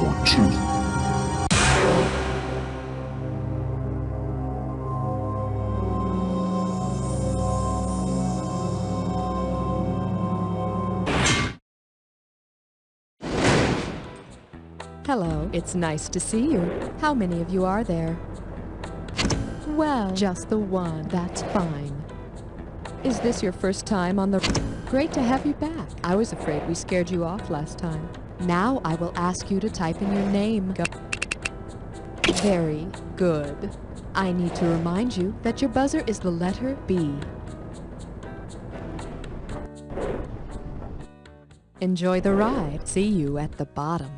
or two. Hello, it's nice to see you. How many of you are there? Well, just the one. That's fine. Is this your first time on the... Great to have you back. I was afraid we scared you off last time. Now I will ask you to type in your name. Very good. I need to remind you that your buzzer is the letter B. Enjoy the ride. See you at the bottom.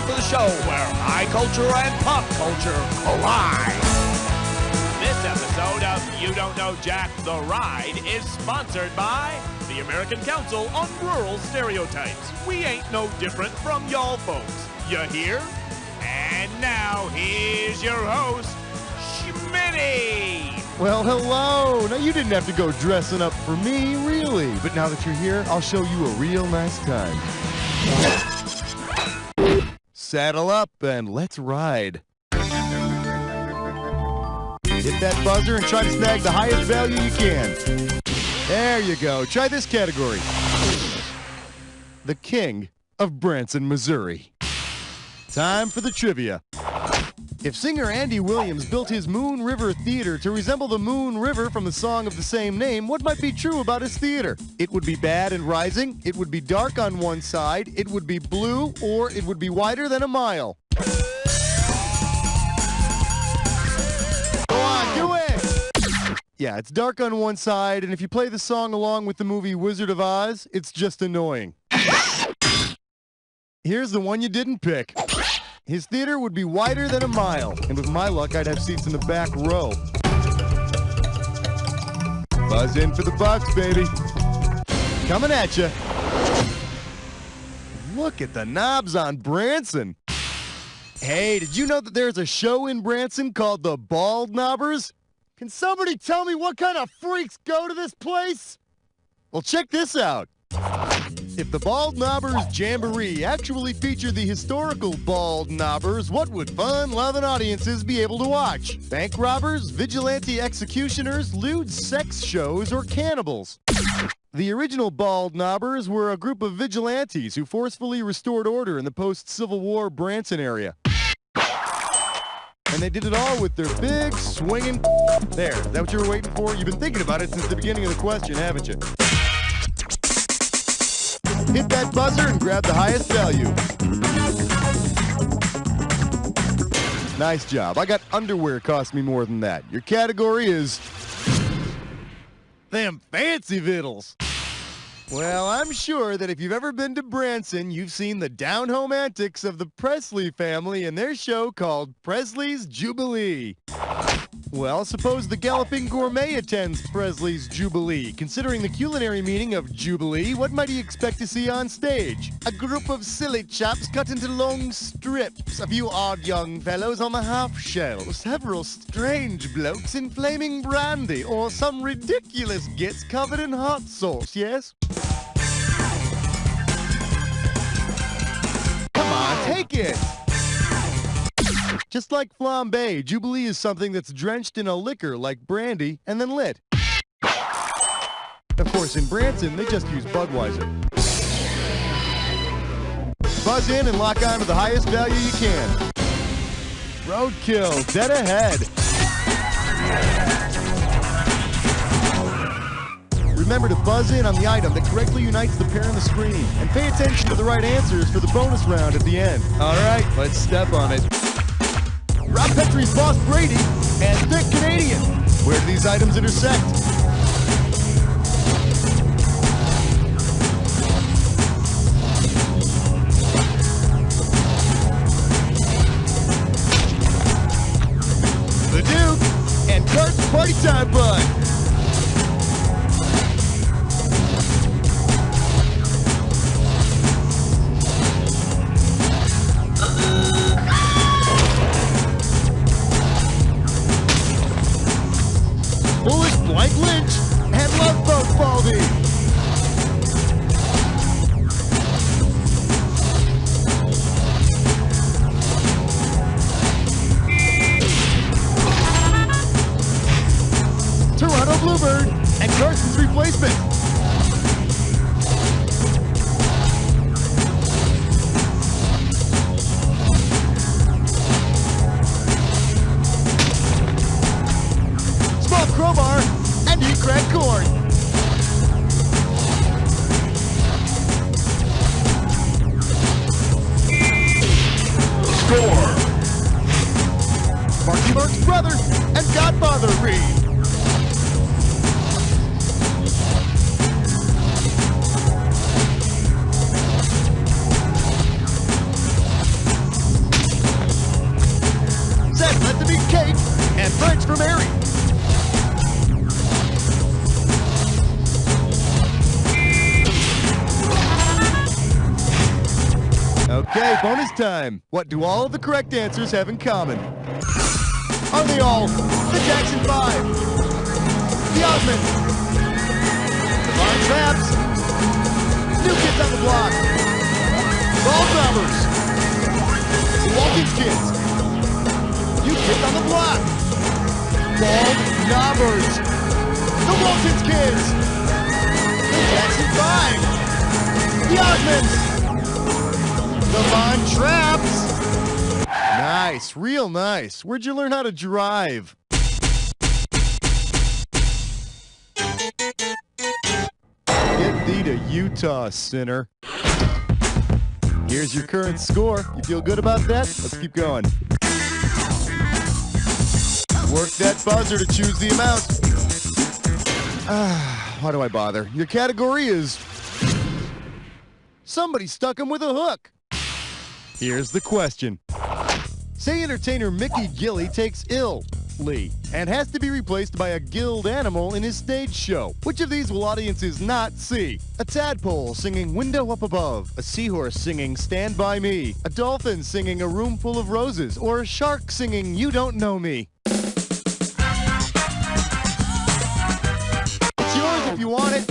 For the show where high culture and pop culture collide. This episode of You Don't Know Jack the Ride is sponsored by the American Council on Rural Stereotypes. We ain't no different from y'all folks. You hear? And now here's your host, Schmitty. Well, hello. Now, you didn't have to go dressing up for me, really. But now that you're here, I'll show you a real nice time. Saddle up and let's ride. Hit that buzzer and try to snag the highest value you can. There you go. Try this category. The King of Branson, Missouri. Time for the trivia. If singer Andy Williams built his Moon River Theater to resemble the Moon River from the song of the same name, what might be true about his theater? It would be bad and rising, it would be dark on one side, it would be blue, or it would be wider than a mile. Go on, do it! Yeah, it's dark on one side, and if you play the song along with the movie Wizard of Oz, it's just annoying. Here's the one you didn't pick. His theater would be wider than a mile, and with my luck, I'd have seats in the back row. Buzz in for the bucks, baby. Coming at you. Look at the knobs on Branson. Hey, did you know that there's a show in Branson called the Bald Knobbers? Can somebody tell me what kind of freaks go to this place? Well, check this out. If the Bald Knobbers Jamboree actually featured the historical Bald Knobbers, what would fun-loving audiences be able to watch? Bank robbers, vigilante executioners, lewd sex shows, or cannibals? The original Bald Knobbers were a group of vigilantes who forcefully restored order in the post-Civil War Branson area. And they did it all with their big, swinging... There, is that what you were waiting for? You've been thinking about it since the beginning of the question, haven't you? Hit that buzzer and grab the highest value. Nice job. I got underwear cost me more than that. Your category is... them fancy vittles. Well, I'm sure that if you've ever been to Branson, you've seen the down-home antics of the Presley family in their show called Presley's Jubilee. Well, suppose the Galloping Gourmet attends Presley's Jubilee. Considering the culinary meaning of Jubilee, what might he expect to see on stage? A group of silly chaps cut into long strips, a few odd young fellows on the half-shell, several strange blokes in flaming brandy, or some ridiculous gits covered in hot sauce, yes? Come on, take it! Just like flambe, Jubilee is something that's drenched in a liquor like brandy and then lit. Of course, in Branson, they just use Budweiser. Buzz in and lock on to the highest value you can. Roadkill, dead ahead. Remember to buzz in on the item that correctly unites the pair on the screen. And pay attention to the right answers for the bonus round at the end. All right, let's step on it. Rob Petrie's Boss Brady and Thick Canadian. Where do these items intersect? The Duke and Cart's Party Time Bud. Bullet Blank Lid. placement. Small crowbar, and he cracked corn. Score! Marky Mark's brother and godfather Reed. Seth let them eat cake and French for Mary. Okay, bonus time. What do all of the correct answers have in common? Are they all the Jackson 5, the Osmonds, the Barn Traps, New Kids on the Block, Ball Drummers, the Walton's Kids, New Kids on the Block, Ball Knobbers, the Walton's Kids, the Jackson 5, the Osmonds, the Barn Traps. Nice, real nice. Where'd you learn how to drive? Get thee to Utah, sinner. Here's your current score. You feel good about that? Let's keep going. Work that buzzer to choose the amount. Why do I bother? Your category is... somebody stuck him with a hook. Here's the question. Say entertainer Mickey Gilley takes ill-ly and has to be replaced by a gilled animal in his stage show. Which of these will audiences not see? A tadpole singing Window Up Above, a seahorse singing Stand By Me, a dolphin singing A Room Full of Roses, or a shark singing You Don't Know Me. It's yours if you want it.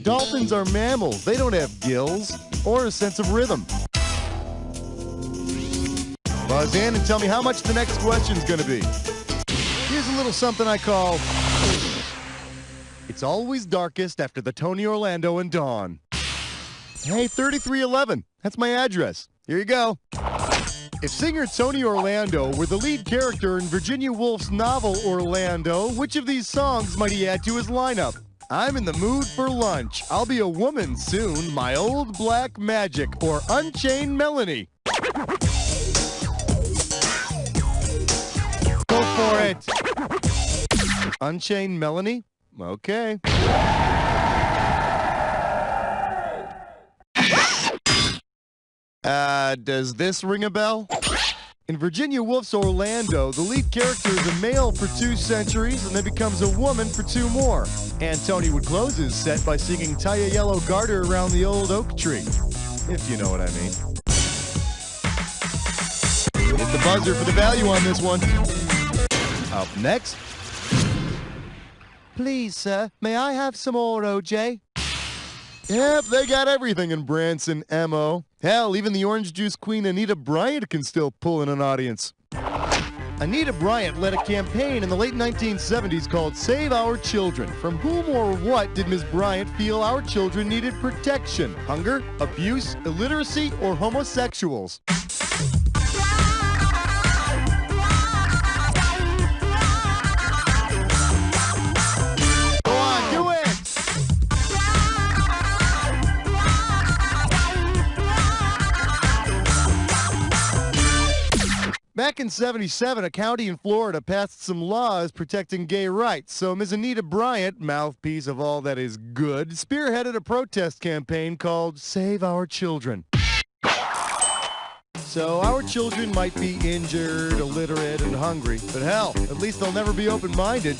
Dolphins are mammals. They don't have gills or a sense of rhythm. Buzz in and tell me how much the next question's gonna be. Here's a little something I call... It's always darkest after the Tony Orlando and Dawn. Hey, 3311. That's my address. Here you go. If singer Tony Orlando were the lead character in Virginia Woolf's novel Orlando, which of these songs might he add to his lineup? I'm in the mood for lunch. I'll be a woman soon. My old black magic. Or Unchained Melanie. Go for it. Unchained Melanie? Okay. Does this ring a bell? In Virginia Woolf's Orlando, the lead character is a male for 2 centuries and then becomes a woman for 2 more. And Tony would close his set by singing Tie a Yellow Garter Around the Old Oak Tree, if you know what I mean. Hit the buzzer for the value on this one. Up next. Please, sir, may I have some more OJ? Yep, they got everything in Branson, M.O. Hell, even the orange juice queen Anita Bryant can still pull in an audience. Anita Bryant led a campaign in the late 1970s called Save Our Children. From whom or what did Ms. Bryant feel our children needed protection? Hunger, abuse, illiteracy, or homosexuals? Back in '77, a county in Florida passed some laws protecting gay rights, so Ms. Anita Bryant, mouthpiece of all that is good, spearheaded a protest campaign called Save Our Children. So our children might be injured, illiterate, and hungry, but hell, at least they'll never be open-minded.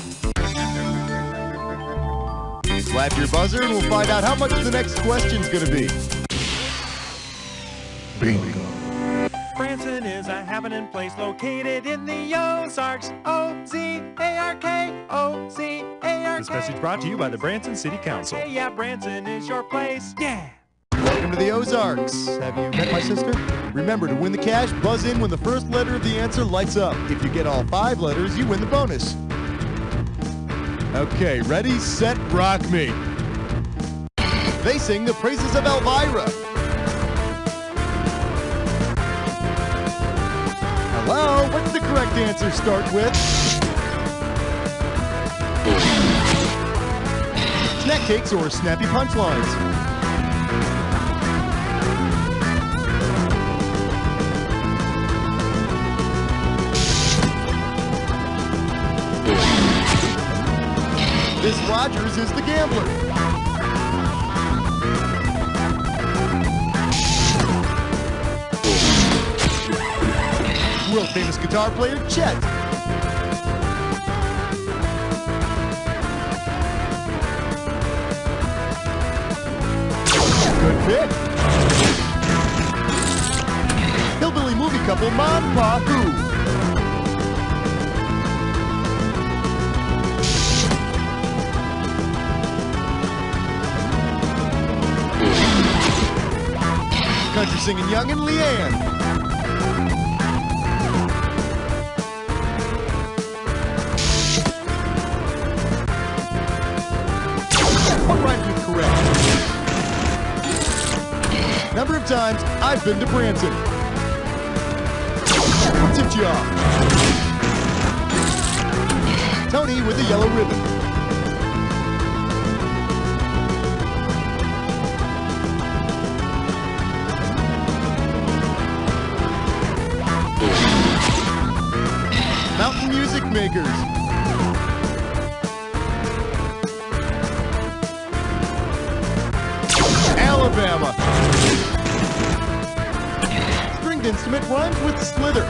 Slap your buzzer and we'll find out how much the next question's gonna be. Bingo. Branson is a happening place located in the Ozarks. O-Z-A-R-K, O-Z-A-R-K. This message brought to you by the Branson City Council. Hey, yeah, Branson is your place. Yeah. Welcome to the Ozarks. Have you met my sister? Remember, to win the cash, buzz in when the first letter of the answer lights up. If you get all 5 letters, you win the bonus. Okay, ready, set, rock me. They sing the praises of Elvira. Hello, what's the correct answer start with? Snack cakes or snappy punchlines? This Rogers is the gambler. World famous guitar player Chet. Good pick. Hillbilly movie couple Mom, Pa, Who. Country singing youngin' Leanne. What rhymes with correct? Number of times I've been to Branson. What tipped you off? Tony with the yellow ribbon. Mountain music makers. Alabama. Stringed instrument rhymes with slither.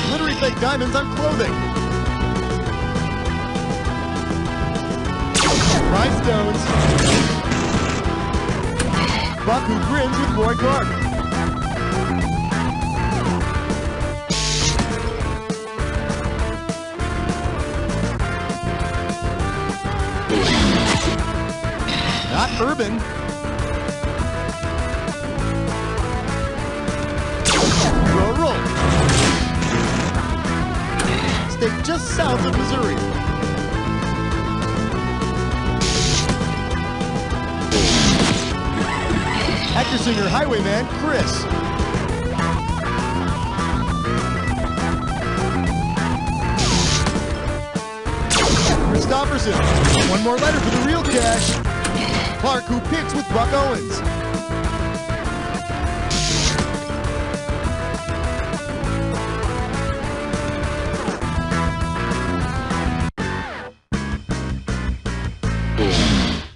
Glittery fake diamonds on clothing. Rhinestones. Buck who grins with Roy Clark. Not urban. Rural. State just south of Missouri. Actor singer Highwayman Chris. Christopherson. One more letter for the real cash. Clark who picks with Buck Owens.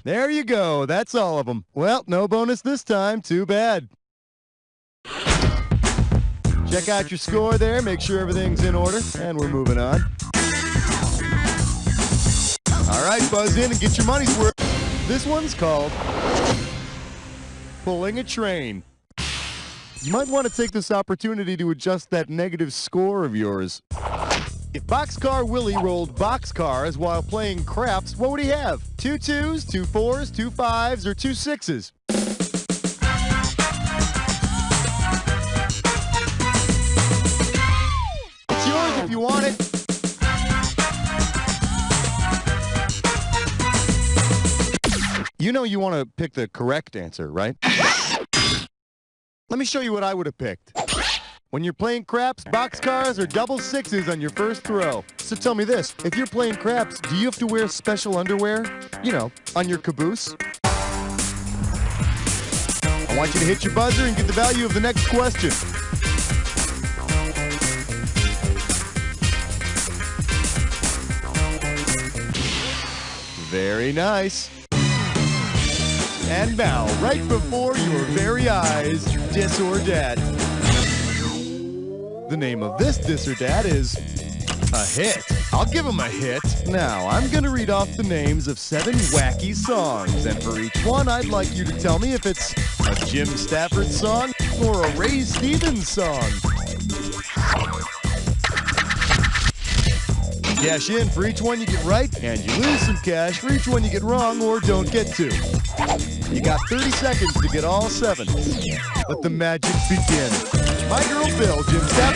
There you go. That's all of them. Well, no bonus this time. Too bad. Check out your score there. Make sure everything's in order. And we're moving on. All right, buzz in and get your money's worth. This one's called Pulling a Train. You might want to take this opportunity to adjust that negative score of yours. If Boxcar Willie rolled boxcars while playing craps, what would he have? 2 2s, 2 4s, 2 5s, or 2 6s? It's yours if you want it. You know you want to pick the correct answer, right? Let me show you what I would have picked. When you're playing craps, boxcars are double 6s on your first throw. So tell me this, if you're playing craps, do you have to wear special underwear? You know, on your caboose? I want you to hit your buzzer and get the value of the next question. Very nice. And now, right before your very eyes, Dis or Dat. The name of this Dis or Dat is a hit. I'll give him a hit. Now, I'm going to read off the names of 7 wacky songs, and for each one, I'd like you to tell me if it's a Jim Stafford song or a Ray Stevens song. cash in for each one you get right, and you lose some cash for each one you get wrong or don't get to. You got 30 seconds to get all 7. Let the magic begin. My girl Bill, Jim Step.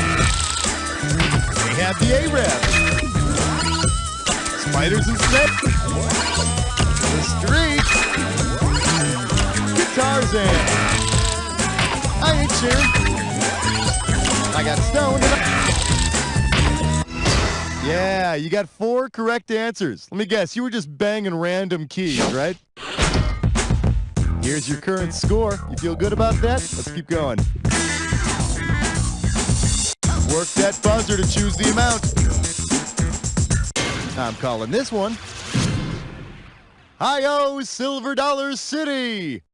We have the Arabs. Spiders and Snakes. The Streets. Tarzan. I ain't sure. I got stoned. Yeah, you got 4 correct answers. Let me guess, you were just banging random keys, right? Here's your current score. You feel good about that? Let's keep going. Work that buzzer to choose the amount. I'm calling this one Hi-Yo Silver Dollar City.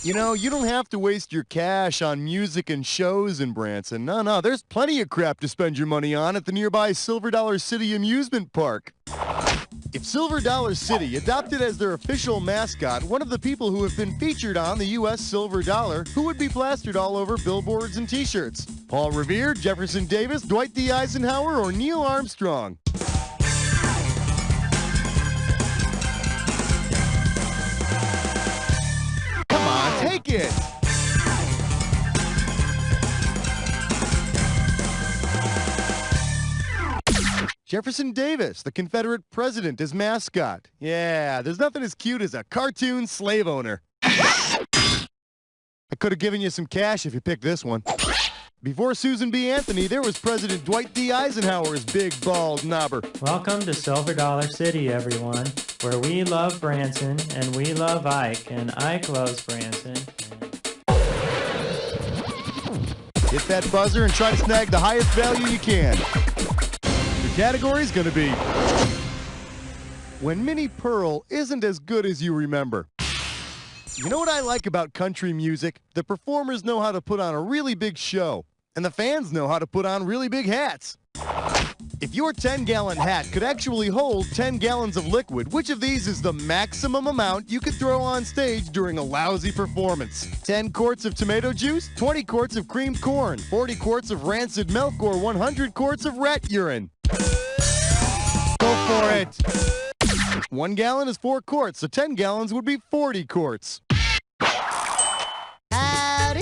You know, you don't have to waste your cash on music and shows in Branson. No, there's plenty of crap to spend your money on at the nearby Silver Dollar City amusement park. If Silver Dollar City adopted as their official mascot one of the people who have been featured on the U.S. Silver Dollar, who would be plastered all over billboards and t-shirts? Paul Revere, Jefferson Davis, Dwight D. Eisenhower, or Neil Armstrong? Take it! Jefferson Davis, the Confederate president, as mascot. Yeah, there's nothing as cute as a cartoon slave owner. I could have given you some cash if you picked this one. Before Susan B. Anthony, there was President Dwight D. Eisenhower's big, bald knobber. Welcome to Silver Dollar City, everyone, where we love Branson, and we love Ike, and Ike loves Branson. Hit that buzzer and try to snag the highest value you can. Your category is going to be When Minnie Pearl Isn't As Good As You Remember. You know what I like about country music? The performers know how to put on a really big show, and the fans know how to put on really big hats. If your 10-gallon hat could actually hold 10 gallons of liquid, which of these is the maximum amount you could throw on stage during a lousy performance? 10 quarts of tomato juice, 20 quarts of creamed corn, 40 quarts of rancid milk, or 100 quarts of rat urine? Go for it! 1 gallon is 4 quarts, so 10 gallons would be 40 quarts. Howdy!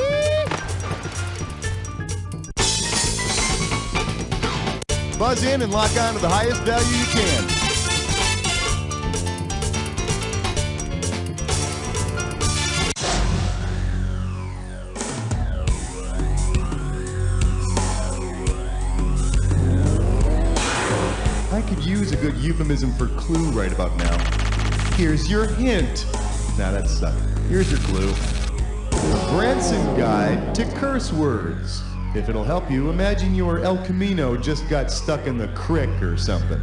Buzz in and lock on to the highest value you can. I could use a good euphemism for clue right about now. Here's your hint. Nah, that sucked. Here's your clue. A Branson guide to curse words. If it'll help you, imagine your El Camino just got stuck in the crick or something.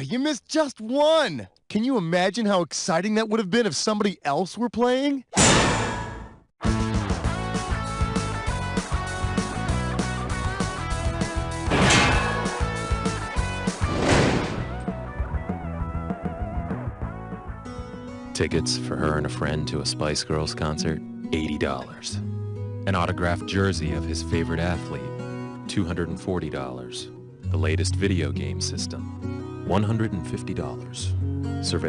You missed just one! Can you imagine how exciting that would have been if somebody else were playing? Tickets for her and a friend to a Spice Girls concert, $80. An autographed jersey of his favorite athlete, $240. The latest video game system, $150. Survey